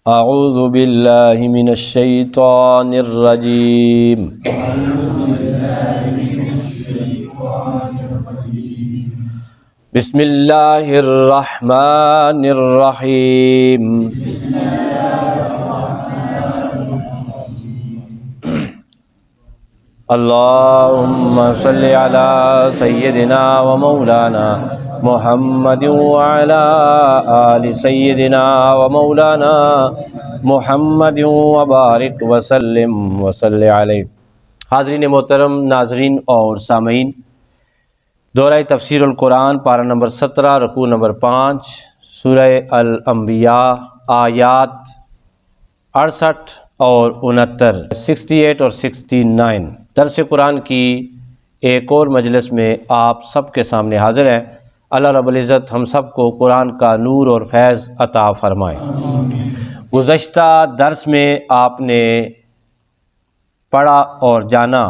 اعوذ باللہ من الشیطان الرجیم بسم اللہ الرحمن الرحیم اللہم صلی علی سیدنا و مولانا محمد وعلی آل سیدنا و مولانا محمد وبارک وسلم وصلی علیہ۔ حاضرین محترم، ناظرین اور سامعین، دورہ تفسیر القرآن پارہ نمبر 17 رکوع نمبر 5 سورہ الانبیاء آیات 68 اور 69، 68 اور 69 درس قرآن کی ایک اور مجلس میں آپ سب کے سامنے حاضر ہیں۔ اللہ رب العزت ہم سب کو قرآن کا نور اور فیض عطا فرمائے۔ گزشتہ درس میں آپ نے پڑھا اور جانا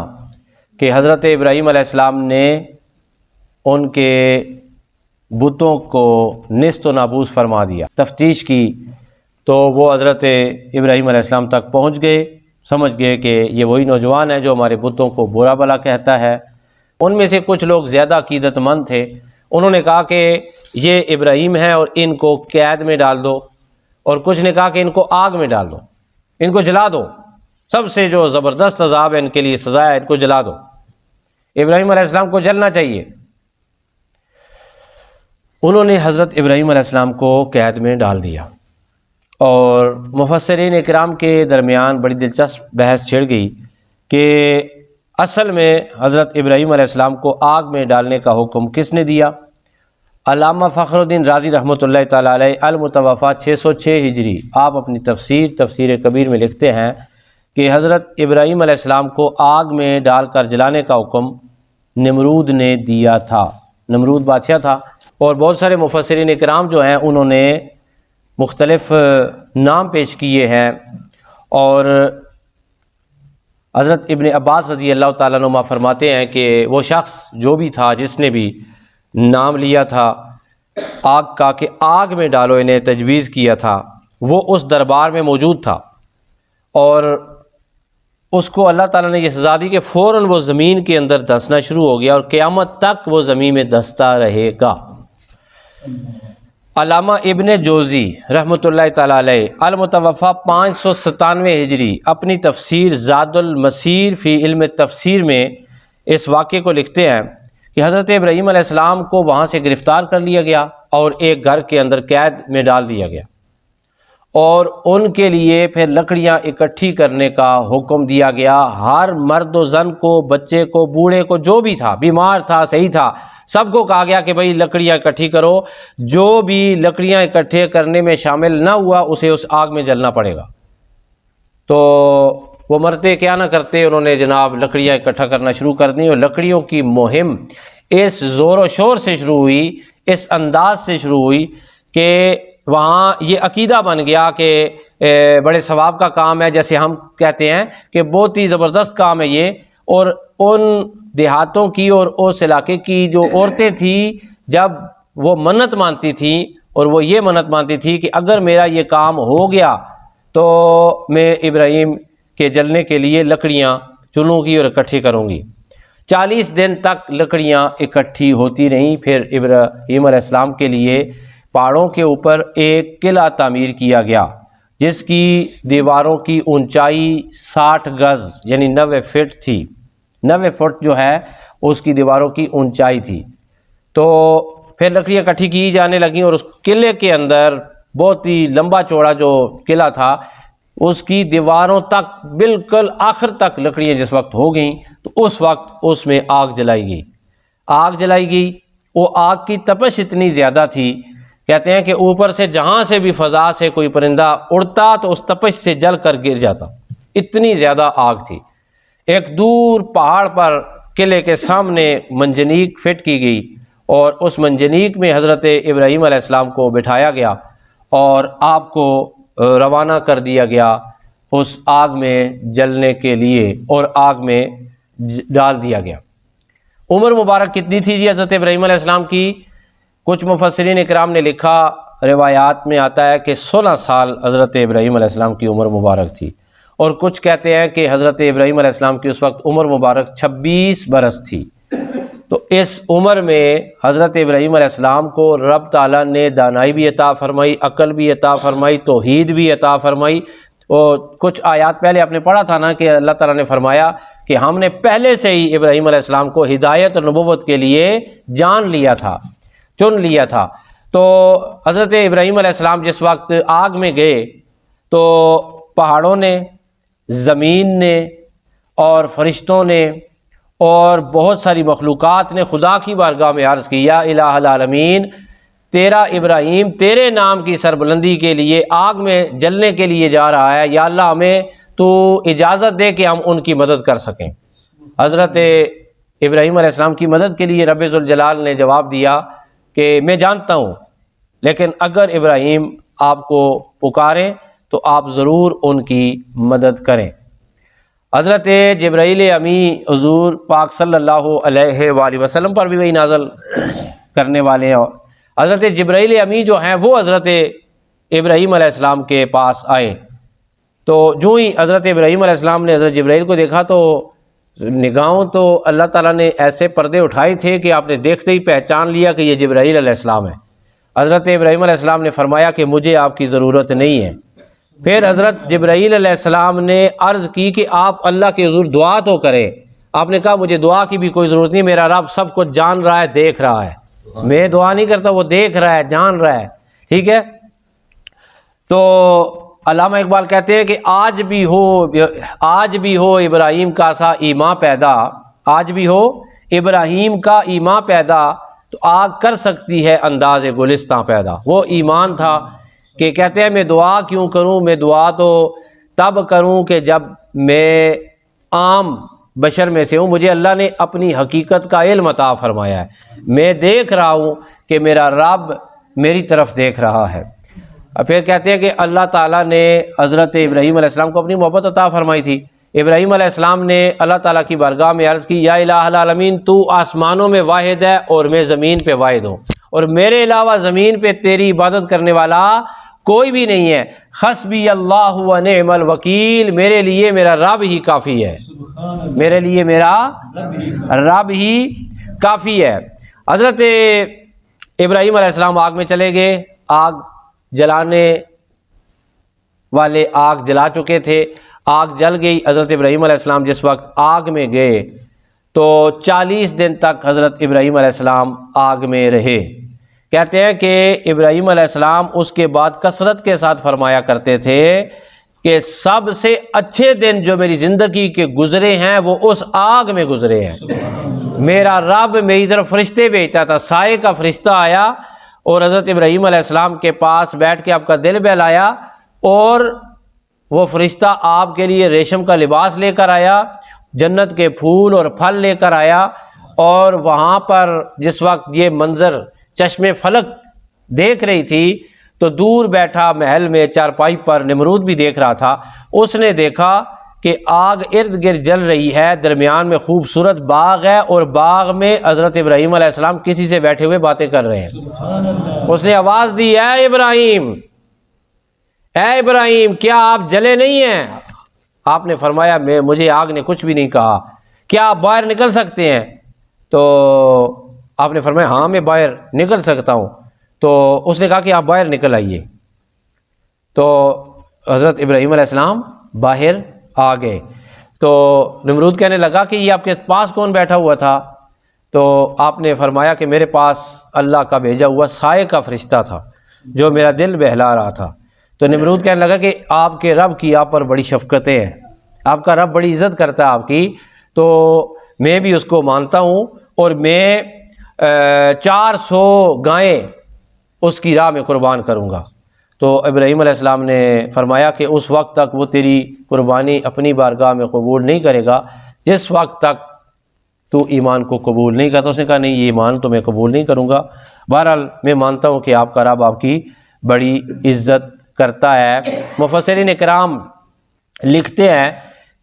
کہ حضرت ابراہیم علیہ السلام نے ان کے بتوں کو نیست و نابود فرما دیا۔ تفتیش کی تو وہ حضرت ابراہیم علیہ السلام تک پہنچ گئے، سمجھ گئے کہ یہ وہی نوجوان ہے جو ہمارے بتوں کو برا بھلا کہتا ہے۔ ان میں سے کچھ لوگ زیادہ عقیدت مند تھے، انہوں نے کہا کہ یہ ابراہیم ہیں اور ان کو قید میں ڈال دو، اور کچھ نے کہا کہ ان کو آگ میں ڈال دو، ان کو جلا دو، سب سے جو زبردست عذاب ہے ان کے لیے سزا ہے، ان کو جلا دو، ابراہیم علیہ السلام کو جلنا چاہیے۔ انہوں نے حضرت ابراہیم علیہ السلام کو قید میں ڈال دیا، اور مفسرین اکرام کے درمیان بڑی دلچسپ بحث چھڑ گئی کہ اصل میں حضرت ابراہیم علیہ السلام کو آگ میں ڈالنے کا حکم کس نے دیا؟ علامہ فخر الدین رازی رحمۃ اللہ تعالیٰ علیہ المتوفیٰ 606 ہجری، آپ اپنی تفسیر کبیر میں لکھتے ہیں کہ حضرت ابراہیم علیہ السلام کو آگ میں ڈال کر جلانے کا حکم نمرود نے دیا تھا۔ نمرود بادشاہ تھا، اور بہت سارے مفسرین اکرام جو ہیں انہوں نے مختلف نام پیش کیے ہیں، اور حضرت ابن عباس رضی اللہ تعالیٰ عنہ فرماتے ہیں کہ وہ شخص جو بھی تھا، جس نے بھی نام لیا تھا آگ کا کہ آگ میں ڈالو، انہیں تجویز کیا تھا، وہ اس دربار میں موجود تھا، اور اس کو اللہ تعالیٰ نے یہ سزا دی کہ فوراً وہ زمین کے اندر دھنسنا شروع ہو گیا، اور قیامت تک وہ زمین میں دھنستا رہے گا۔ علامہ ابن جوزی رحمۃ اللہ تعالیٰ علیہ المتوفیٰ 597 ہجری اپنی تفسیر زاد المسیر فی علم تفسیر میں اس واقعے کو لکھتے ہیں کہ حضرت ابراہیم علیہ السلام کو وہاں سے گرفتار کر لیا گیا اور ایک گھر کے اندر قید میں ڈال دیا گیا، اور ان کے لیے پھر لکڑیاں اکٹھی کرنے کا حکم دیا گیا۔ ہر مرد و زن کو، بچے کو، بوڑھے کو، جو بھی تھا، بیمار تھا، صحیح تھا، سب کو کہا گیا کہ بھئی لکڑیاں اکٹھی کرو، جو بھی لکڑیاں اکٹھے کرنے میں شامل نہ ہوا اسے اس آگ میں جلنا پڑے گا۔ تو وہ مرتے کیا نہ کرتے، انہوں نے جناب لکڑیاں اکٹھا کرنا شروع کر دیں، اور لکڑیوں کی مہم اس زور و شور سے شروع ہوئی، اس انداز سے شروع ہوئی کہ وہاں یہ عقیدہ بن گیا کہ بڑے ثواب کا کام ہے، جیسے ہم کہتے ہیں کہ بہت ہی زبردست کام ہے یہ۔ اور ان دیہاتوں کی اور اس علاقے کی جو عورتیں تھیں، جب وہ منت مانتی تھیں، اور وہ یہ منت مانتی تھی کہ اگر میرا یہ کام ہو گیا تو میں ابراہیم کے جلنے کے لیے لکڑیاں چنوں گی اور اکٹھی کروں گی۔ 40 دن تک لکڑیاں اکٹھی ہوتی رہیں، پھر ابراہیم علیہ السلام کے لیے پہاڑوں کے اوپر ایک قلعہ تعمیر کیا گیا، جس کی دیواروں کی اونچائی 60 گز یعنی 90 فٹ تھی۔ 90 فٹ جو ہے اس کی دیواروں کی اونچائی تھی۔ تو پھر لکڑیاں اکٹھی کی جانے لگیں، اور اس قلعے کے اندر بہت ہی لمبا چوڑا جو قلعہ تھا، اس کی دیواروں تک بالکل آخر تک لکڑیاں جس وقت ہو گئیں تو اس وقت اس میں آگ جلائی گئی۔ آگ جلائی گئی، وہ آگ کی تپش اتنی زیادہ تھی، کہتے ہیں کہ اوپر سے جہاں سے بھی فضا سے کوئی پرندہ اڑتا تو اس تپش سے جل کر گر جاتا، اتنی زیادہ آگ تھی۔ ایک دور پہاڑ پر قلعے کے سامنے منجنیق فٹ کی گئی، اور اس منجنیق میں حضرت ابراہیم علیہ السلام کو بٹھایا گیا، اور آپ کو روانہ کر دیا گیا اس آگ میں جلنے کے لیے، اور آگ میں ڈال دیا گیا۔ عمر مبارک کتنی تھی جی حضرت ابراہیم علیہ السلام کی؟ کچھ مفسرین اکرام نے لکھا روایات میں آتا ہے کہ 16 سال حضرت ابراہیم علیہ السلام کی عمر مبارک تھی، اور کچھ کہتے ہیں کہ حضرت ابراہیم علیہ السلام کی اس وقت عمر مبارک 26 برس تھی۔ تو اس عمر میں حضرت ابراہیم علیہ السلام کو رب تعالیٰ نے دانائی بھی عطا فرمائی، عقل بھی عطا فرمائی، توحید بھی عطا فرمائی۔ اور کچھ آیات پہلے آپ نے پڑھا تھا نا کہ اللہ تعالیٰ نے فرمایا کہ ہم نے پہلے سے ہی ابراہیم علیہ السلام کو ہدایت اور نبوت کے لیے جان لیا تھا، چن لیا تھا۔ تو حضرت ابراہیم علیہ السلام جس وقت آگ میں گئے تو پہاڑوں نے، زمین نے اور فرشتوں نے اور بہت ساری مخلوقات نے خدا کی بارگاہ میں عرض کی، یا الہ العالمین، تیرا ابراہیم تیرے نام کی سربلندی کے لیے آگ میں جلنے کے لیے جا رہا ہے، یا اللہ ہمیں تو اجازت دے کہ ہم ان کی مدد کر سکیں۔ حضرت ابراہیم علیہ السلام کی مدد کے لیے رب ذوالجلال نے جواب دیا کہ میں جانتا ہوں، لیکن اگر ابراہیم آپ کو پکاریں تو آپ ضرور ان کی مدد کریں۔ حضرت جبرائیل امی حضور پاک صلی اللہ علیہ وآلہ وسلم پر بھی وہی نازل کرنے والے ہیں۔ حضرت جبرائیل امی جو ہیں وہ حضرت ابراہیم علیہ السلام کے پاس آئے، تو جو ہی حضرت ابراہیم علیہ السلام نے حضرت جبرائیل کو دیکھا تو نگاہوں تو اللہ تعالیٰ نے ایسے پردے اٹھائے تھے کہ آپ نے دیکھتے ہی پہچان لیا کہ یہ جبرائیل علیہ السلام ہے۔ حضرت ابراہیم علیہ السلام نے فرمایا کہ مجھے آپ کی ضرورت نہیں ہے۔ پھر حضرت جبرائیل علیہ السلام نے عرض کی کہ آپ اللہ کے حضور دعا تو کریں۔ آپ نے کہا مجھے دعا کی بھی کوئی ضرورت نہیں، میرا رب سب کچھ جان رہا ہے، دیکھ رہا ہے، میں دعا نہیں کرتا، وہ دیکھ رہا ہے، جان رہا ہے، ٹھیک ہے۔ تو علامہ اقبال کہتے ہیں کہ آج بھی ہو ابراہیم کا سا ایمان پیدا، آج بھی ہو ابراہیم کا ایمان پیدا، تو آگ کر سکتی ہے انداز گلستاں پیدا۔ وہ ایمان تھا کہ کہتے ہیں میں دعا کیوں کروں، میں دعا تو تب کروں کہ جب میں عام بشر میں سے ہوں، مجھے اللہ نے اپنی حقیقت کا علم عطا فرمایا ہے، میں دیکھ رہا ہوں کہ میرا رب میری طرف دیکھ رہا ہے۔ پھر کہتے ہیں کہ اللہ تعالیٰ نے حضرت ابراہیم علیہ السلام کو اپنی محبت عطا فرمائی تھی۔ ابراہیم علیہ السلام نے اللہ تعالیٰ کی بارگاہ میں عرض کی، یا الہ العالمین، تو آسمانوں میں واحد ہے اور میں زمین پہ واحد ہوں، اور میرے علاوہ زمین پہ تیری عبادت کرنے والا کوئی بھی نہیں ہے، حسبی اللہ و نعم الوکیل، میرے لیے میرا رب ہی کافی ہے، میرے لیے میرا رب ہی کافی ہے۔ حضرت ابراہیم علیہ السلام آگ میں چلے گئے، آگ جلانے والے آگ جلا چکے تھے، آگ جل گئی۔ حضرت ابراہیم علیہ السلام جس وقت آگ میں گئے تو 40 دن تک حضرت ابراہیم علیہ السلام آگ میں رہے۔ کہتے ہیں کہ ابراہیم علیہ السلام اس کے بعد کثرت کے ساتھ فرمایا کرتے تھے کہ سب سے اچھے دن جو میری زندگی کے گزرے ہیں وہ اس آگ میں گزرے ہیں۔ میرا رب میری طرف فرشتے بھیجتا تھا، سائے کا فرشتہ آیا اور حضرت ابراہیم علیہ السلام کے پاس بیٹھ کے آپ کا دل بہلایا، اور وہ فرشتہ آپ کے لیے ریشم کا لباس لے کر آیا، جنت کے پھول اور پھل لے کر آیا، اور وہاں پر جس وقت یہ منظر چشم فلک دیکھ رہی تھی تو دور بیٹھا محل میں چارپائی پر نمرود بھی دیکھ رہا تھا۔ اس نے دیکھا کہ آگ ارد گرد جل رہی ہے، درمیان میں خوبصورت باغ ہے، اور باغ میں حضرت ابراہیم علیہ السلام کسی سے بیٹھے ہوئے باتیں کر رہے ہیں۔ اس نے آواز دی، اے ابراہیم، اے ابراہیم، کیا آپ جلے نہیں ہیں؟ آپ نے فرمایا مجھے آگ نے کچھ بھی نہیں کہا، کیا آپ باہر نکل سکتے ہیں؟ تو آپ نے فرمایا ہاں میں باہر نکل سکتا ہوں۔ تو اس نے کہا کہ آپ باہر نکل آئیے۔ تو حضرت ابراہیم علیہ السلام باہر آ گئے۔ تو نمرود کہنے لگا کہ یہ آپ کے پاس کون بیٹھا ہوا تھا؟ تو آپ نے فرمایا کہ میرے پاس اللہ کا بھیجا ہوا سائے کا فرشتہ تھا جو میرا دل بہلا رہا تھا۔ تو نمرود کہنے لگا کہ آپ کے رب کی آپ پر بڑی شفقتیں ہیں، آپ کا رب بڑی عزت کرتا ہے آپ کی، تو میں بھی اس کو مانتا ہوں، اور میں 400 گائیں اس کی راہ میں قربان کروں گا۔ تو ابراہیم علیہ السلام نے فرمایا کہ اس وقت تک وہ تیری قربانی اپنی بارگاہ میں قبول نہیں کرے گا جس وقت تک تو ایمان کو قبول نہیں کرتا۔ اس نے کہا نہیں، یہ ایمان تو میں قبول نہیں کروں گا۔ بہرحال میں مانتا ہوں کہ آپ کا رب آپ کی بڑی عزت کرتا ہے۔ مفسرین کرام لکھتے ہیں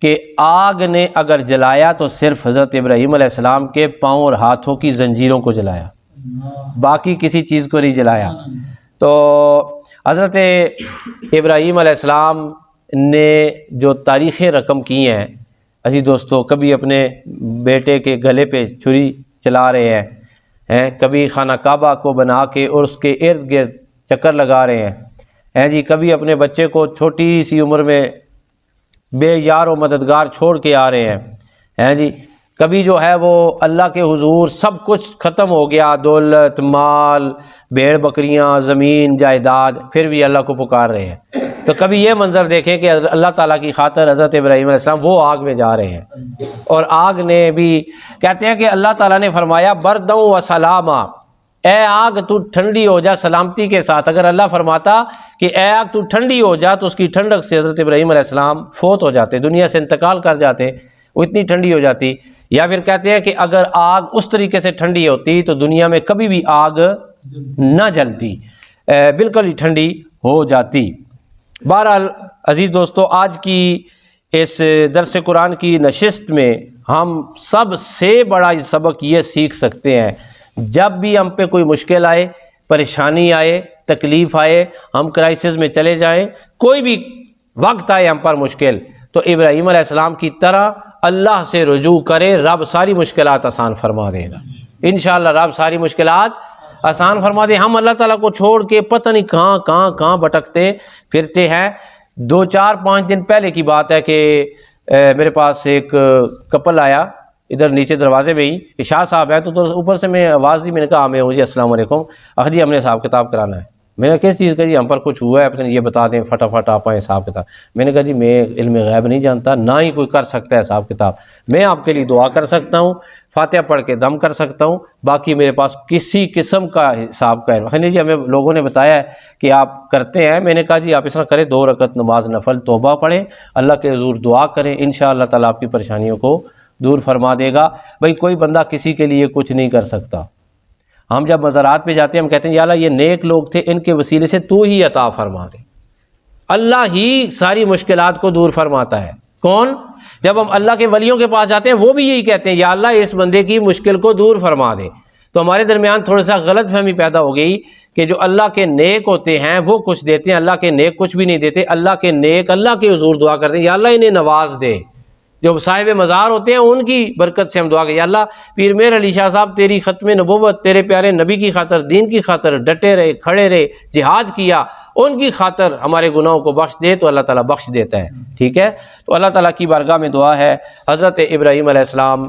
کہ آگ نے اگر جلایا تو صرف حضرت ابراہیم علیہ السلام کے پاؤں اور ہاتھوں کی زنجیروں کو جلایا، باقی کسی چیز کو نہیں جلایا۔ تو حضرت ابراہیم علیہ السلام نے جو تاریخیں رقم کی ہیں عزیز دوستو، کبھی اپنے بیٹے کے گلے پہ چھری چلا رہے ہیں، کبھی خانہ کعبہ کو بنا کے اور اس کے ارد گرد چکر لگا رہے ہیں جی، کبھی اپنے بچے کو چھوٹی سی عمر میں بے یار و مددگار چھوڑ کے آ رہے ہیں جی، کبھی جو ہے وہ اللہ کے حضور سب کچھ ختم ہو گیا، دولت مال بھیڑ بکریاں زمین جائیداد، پھر بھی اللہ کو پکار رہے ہیں۔ تو کبھی یہ منظر دیکھیں کہ اللہ تعالیٰ کی خاطر حضرت ابراہیم علیہ السلام وہ آگ میں جا رہے ہیں، اور آگ نے بھی کہتے ہیں کہ اللہ تعالیٰ نے فرمایا بردوں و سلاما، اے آگ تو ٹھنڈی ہو جا سلامتی کے ساتھ۔ اگر اللہ فرماتا کہ اے آگ تو ٹھنڈی ہو جا تو اس کی ٹھنڈک سے حضرت ابراہیم علیہ السلام فوت ہو جاتے، دنیا سے انتقال کر جاتے، وہ اتنی ٹھنڈی ہو جاتی۔ یا پھر کہتے ہیں کہ اگر آگ اس طریقے سے ٹھنڈی ہوتی تو دنیا میں کبھی بھی آگ نہ جلتی، بالکل ہی ٹھنڈی ہو جاتی۔ بہرحال عزیز دوستو، آج کی اس درس قرآن کی نشست میں ہم سب سے بڑا سبق یہ سیکھ سکتے ہیں، جب بھی ہم پہ کوئی مشکل آئے، پریشانی آئے، تکلیف آئے، ہم کرائسس میں چلے جائیں، کوئی بھی وقت آئے ہم پر مشکل، تو ابراہیم علیہ السلام کی طرح اللہ سے رجوع کریں، رب ساری مشکلات آسان فرما دے گا انشاءاللہ، رب ساری مشکلات آسان فرما دے۔ ہم اللہ تعالیٰ کو چھوڑ کے پتہ نہیں کہاں بھٹکتے پھرتے ہیں۔ 2-4-5 دن پہلے کی بات ہے کہ میرے پاس ایک کپل آیا ادھر نیچے دروازے میں ہی کہ شاہ صاحب ہیں، تو اوپر سے میں آواز دی، میں نے کہا میں ہوں جی، السلام علیکم۔ جی ہم نے حساب کتاب کرانا ہے۔ میں نے کس چیز کا؟ جی ہم پر کچھ ہوا ہے، اپنے یہ بتا دیں فٹافٹ آپ آئیں حساب کتاب۔ میں نے کہا جی میں علم غیب نہیں جانتا، نہ ہی کوئی کر سکتا ہے حساب کتاب، میں آپ کے لیے دعا کر سکتا ہوں، فاتحہ پڑھ کے دم کر سکتا ہوں، باقی میرے پاس کسی قسم کا حساب کا ہے۔ جی ہمیں لوگوں نے بتایا ہے کہ آپ کرتے ہیں۔ میں نے کہا جی آپ اس طرح کریں، 2 رکعت نماز نفل توبہ پڑھیں، اللہ کے حضور دعا کریں، انشاءاللہ تعالیٰ آپ کی پریشانیوں کو دور فرما دے گا۔ بھئی کوئی بندہ کسی کے لیے کچھ نہیں کر سکتا۔ ہم جب مزارات پہ جاتے ہیں ہم کہتے ہیں یا اللہ یہ نیک لوگ تھے، ان کے وسیلے سے تو ہی عطا فرما دے۔ اللہ ہی ساری مشکلات کو دور فرماتا ہے۔ کون؟ جب ہم اللہ کے ولیوں کے پاس جاتے ہیں وہ بھی یہی کہتے ہیں یا اللہ اس بندے کی مشکل کو دور فرما دے۔ تو ہمارے درمیان تھوڑا سا غلط فہمی پیدا ہو گئی کہ جو اللہ کے نیک ہوتے ہیں وہ کچھ دیتے ہیں، اللہ کے نیک کچھ بھی نہیں دیتے۔ اللہ کے نیک اللہ کے حضور دعا کرتے ہیں یا اللہ انہیں نواز دے۔ جو صاحب مزار ہوتے ہیں ان کی برکت سے ہم دعا کریں یا اللہ پیر میر علی شاہ صاحب تیری ختم نبوت، تیرے پیارے نبی کی خاطر، دین کی خاطر ڈٹے رہے، کھڑے رہے، جہاد کیا، ان کی خاطر ہمارے گناہوں کو بخش دے، تو اللہ تعالیٰ بخش دیتا ہے۔ ٹھیک ہے، تو اللہ تعالیٰ کی بارگاہ میں دعا ہے حضرت ابراہیم علیہ السلام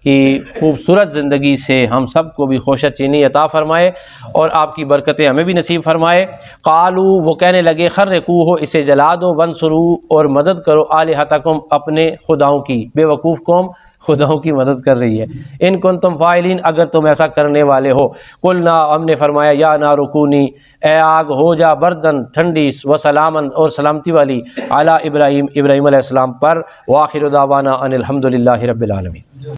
کی خوبصورت زندگی سے ہم سب کو بھی خوشت چینی عطا فرمائے اور آپ کی برکتیں ہمیں بھی نصیب فرمائے۔ قالو، وہ کہنے لگے، خرقوہ، اسے جلا دو، ونصرو، اور مدد کرو، آلہتکم، اپنے خداؤں کی۔ بے وقوف قوم خداؤں کی مدد کر رہی ہے۔ ان کنتم فاعلین، اگر تم ایسا کرنے والے ہو۔ قلنا، ہم نے فرمایا، یا نار کونی، اے آگ ہو جا بردن، ٹھنڈی، وسلامن، اور سلامتی والی، علی ابراہیم، ابراہیم علیہ السلام پر، وآخر دعوانا ان الحمد للہ رب العالمین۔